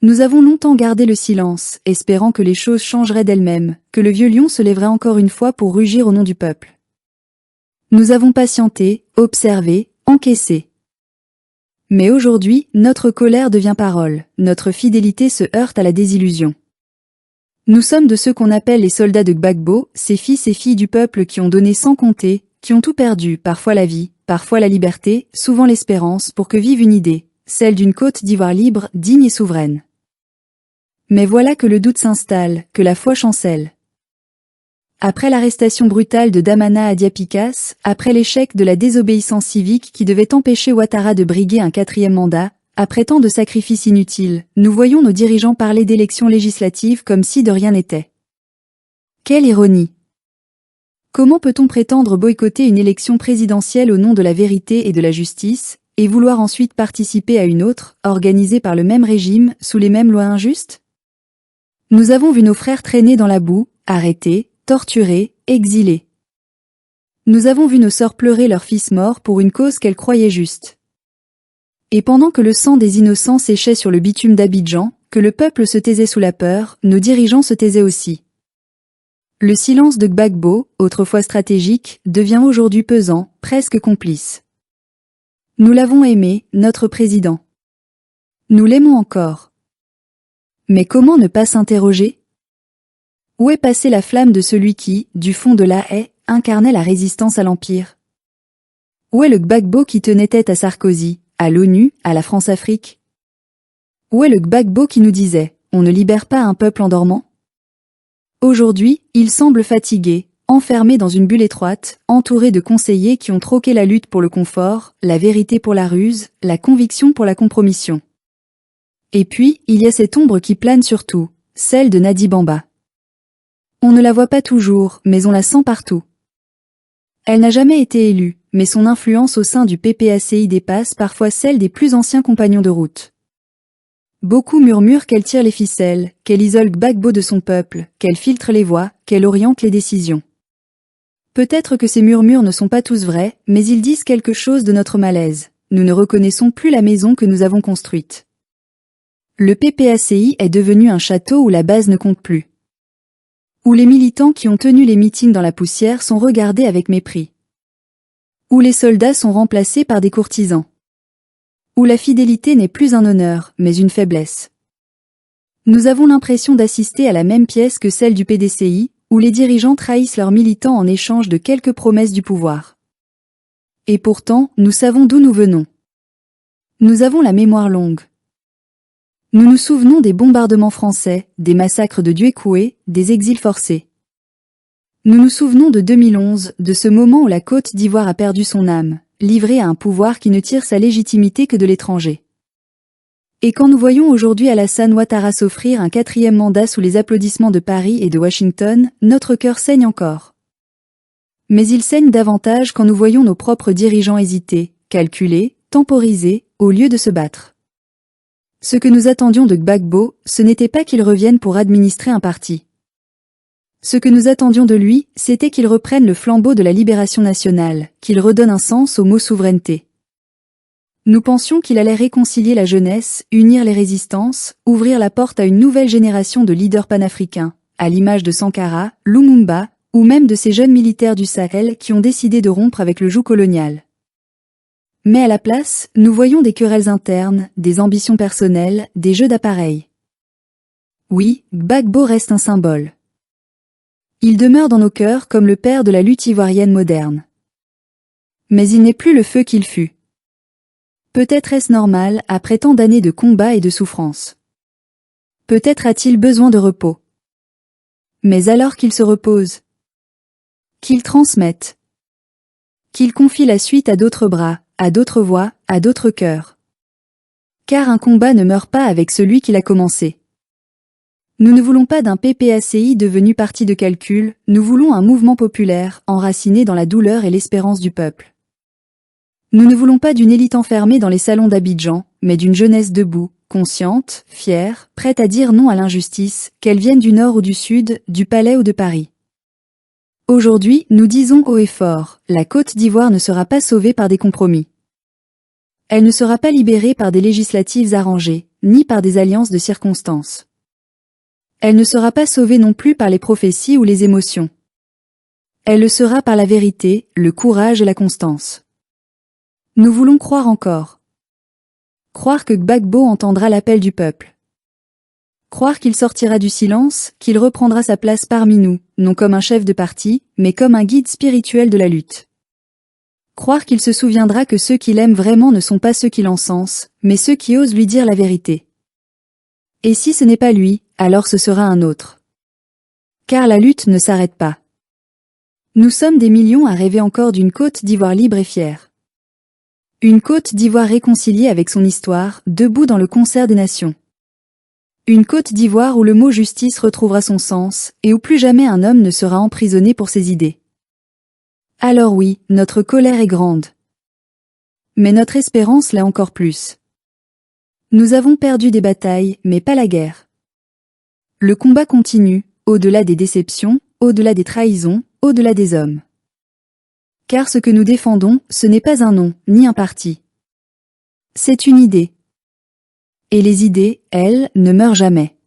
Nous avons longtemps gardé le silence, espérant que les choses changeraient d'elles-mêmes, que le vieux lion se lèverait encore une fois pour rugir au nom du peuple. Nous avons patienté, observé, encaissé. Mais aujourd'hui, notre colère devient parole, notre fidélité se heurte à la désillusion. Nous sommes de ceux qu'on appelle les soldats de Gbagbo, ces fils et filles du peuple qui ont donné sans compter, qui ont tout perdu, parfois la vie, parfois la liberté, souvent l'espérance, pour que vive une idée, celle d'une Côte d'Ivoire libre, digne et souveraine. Mais voilà que le doute s'installe, que la foi chancelle. Après l'arrestation brutale de Damana Adiapikas, après l'échec de la désobéissance civique qui devait empêcher Ouattara de briguer un 4e mandat, après tant de sacrifices inutiles, nous voyons nos dirigeants parler d'élections législatives comme si de rien n'était. Quelle ironie! Comment peut-on prétendre boycotter une élection présidentielle au nom de la vérité et de la justice, et vouloir ensuite participer à une autre, organisée par le même régime, sous les mêmes lois injustes? Nous avons vu nos frères traîner dans la boue, arrêtés, torturés, exilés. Nous avons vu nos sœurs pleurer leurs fils morts pour une cause qu'elles croyaient juste. Et pendant que le sang des innocents séchait sur le bitume d'Abidjan, que le peuple se taisait sous la peur, nos dirigeants se taisaient aussi. Le silence de Gbagbo, autrefois stratégique, devient aujourd'hui pesant, presque complice. Nous l'avons aimé, notre président. Nous l'aimons encore. Mais comment ne pas s'interroger? Où est passée la flamme de celui qui, du fond de la haie, incarnait la résistance à l'Empire? Où est le Gbagbo qui tenait tête à Sarkozy, à l'ONU, à la France-Afrique? Où est le Gbagbo qui nous disait « On ne libère pas un peuple en dormant » Aujourd'hui, il semble fatigué, enfermé dans une bulle étroite, entouré de conseillers qui ont troqué la lutte pour le confort, la vérité pour la ruse, la conviction pour la compromission. Et puis, il y a cette ombre qui plane sur tout, celle de Nadi Bamba. On ne la voit pas toujours, mais on la sent partout. Elle n'a jamais été élue, mais son influence au sein du PPACI dépasse parfois celle des plus anciens compagnons de route. Beaucoup murmurent qu'elle tire les ficelles, qu'elle isole Gbagbo de son peuple, qu'elle filtre les voix, qu'elle oriente les décisions. Peut-être que ces murmures ne sont pas tous vrais, mais ils disent quelque chose de notre malaise. Nous ne reconnaissons plus la maison que nous avons construite. Le PPACI est devenu un château où la base ne compte plus. Où les militants qui ont tenu les meetings dans la poussière sont regardés avec mépris. Où les soldats sont remplacés par des courtisans. Où la fidélité n'est plus un honneur, mais une faiblesse. Nous avons l'impression d'assister à la même pièce que celle du PDCI, où les dirigeants trahissent leurs militants en échange de quelques promesses du pouvoir. Et pourtant, nous savons d'où nous venons. Nous avons la mémoire longue. Nous nous souvenons des bombardements français, des massacres de Duékoué, des exils forcés. Nous nous souvenons de 2011, de ce moment où la Côte d'Ivoire a perdu son âme, livrée à un pouvoir qui ne tire sa légitimité que de l'étranger. Et quand nous voyons aujourd'hui Alassane Ouattara s'offrir un 4e mandat sous les applaudissements de Paris et de Washington, notre cœur saigne encore. Mais il saigne davantage quand nous voyons nos propres dirigeants hésiter, calculer, temporiser, au lieu de se battre. Ce que nous attendions de Gbagbo, ce n'était pas qu'il revienne pour administrer un parti. Ce que nous attendions de lui, c'était qu'il reprenne le flambeau de la libération nationale, qu'il redonne un sens au mot souveraineté. Nous pensions qu'il allait réconcilier la jeunesse, unir les résistances, ouvrir la porte à une nouvelle génération de leaders panafricains, à l'image de Sankara, Lumumba, ou même de ces jeunes militaires du Sahel qui ont décidé de rompre avec le joug colonial. Mais à la place, nous voyons des querelles internes, des ambitions personnelles, des jeux d'appareils. Oui, Gbagbo reste un symbole. Il demeure dans nos cœurs comme le père de la lutte ivoirienne moderne. Mais il n'est plus le feu qu'il fut. Peut-être est-ce normal après tant d'années de combats et de souffrances. Peut-être a-t-il besoin de repos. Mais alors qu'il se repose, qu'il transmette, qu'il confie la suite à d'autres bras, à d'autres voix, à d'autres cœurs. Car un combat ne meurt pas avec celui qui l'a commencé. Nous ne voulons pas d'un PPACI devenu parti de calcul, nous voulons un mouvement populaire, enraciné dans la douleur et l'espérance du peuple. Nous ne voulons pas d'une élite enfermée dans les salons d'Abidjan, mais d'une jeunesse debout, consciente, fière, prête à dire non à l'injustice, qu'elle vienne du nord ou du sud, du Palais ou de Paris. Aujourd'hui, nous disons haut et fort, la Côte d'Ivoire ne sera pas sauvée par des compromis. Elle ne sera pas libérée par des législatives arrangées, ni par des alliances de circonstances. Elle ne sera pas sauvée non plus par les prophéties ou les émotions. Elle le sera par la vérité, le courage et la constance. Nous voulons croire encore. Croire que Gbagbo entendra l'appel du peuple. Croire qu'il sortira du silence, qu'il reprendra sa place parmi nous, non comme un chef de parti, mais comme un guide spirituel de la lutte. Croire qu'il se souviendra que ceux qu'il aime vraiment ne sont pas ceux qui l'encensent, mais ceux qui osent lui dire la vérité. Et si ce n'est pas lui, alors ce sera un autre. Car la lutte ne s'arrête pas. Nous sommes des millions à rêver encore d'une Côte d'Ivoire libre et fière. Une Côte d'Ivoire réconciliée avec son histoire, debout dans le concert des nations. Une Côte d'Ivoire où le mot justice retrouvera son sens, et où plus jamais un homme ne sera emprisonné pour ses idées. Alors oui, notre colère est grande. Mais notre espérance l'est encore plus. Nous avons perdu des batailles, mais pas la guerre. Le combat continue, au-delà des déceptions, au-delà des trahisons, au-delà des hommes. Car ce que nous défendons, ce n'est pas un nom, ni un parti. C'est une idée. Et les idées, elles, ne meurent jamais.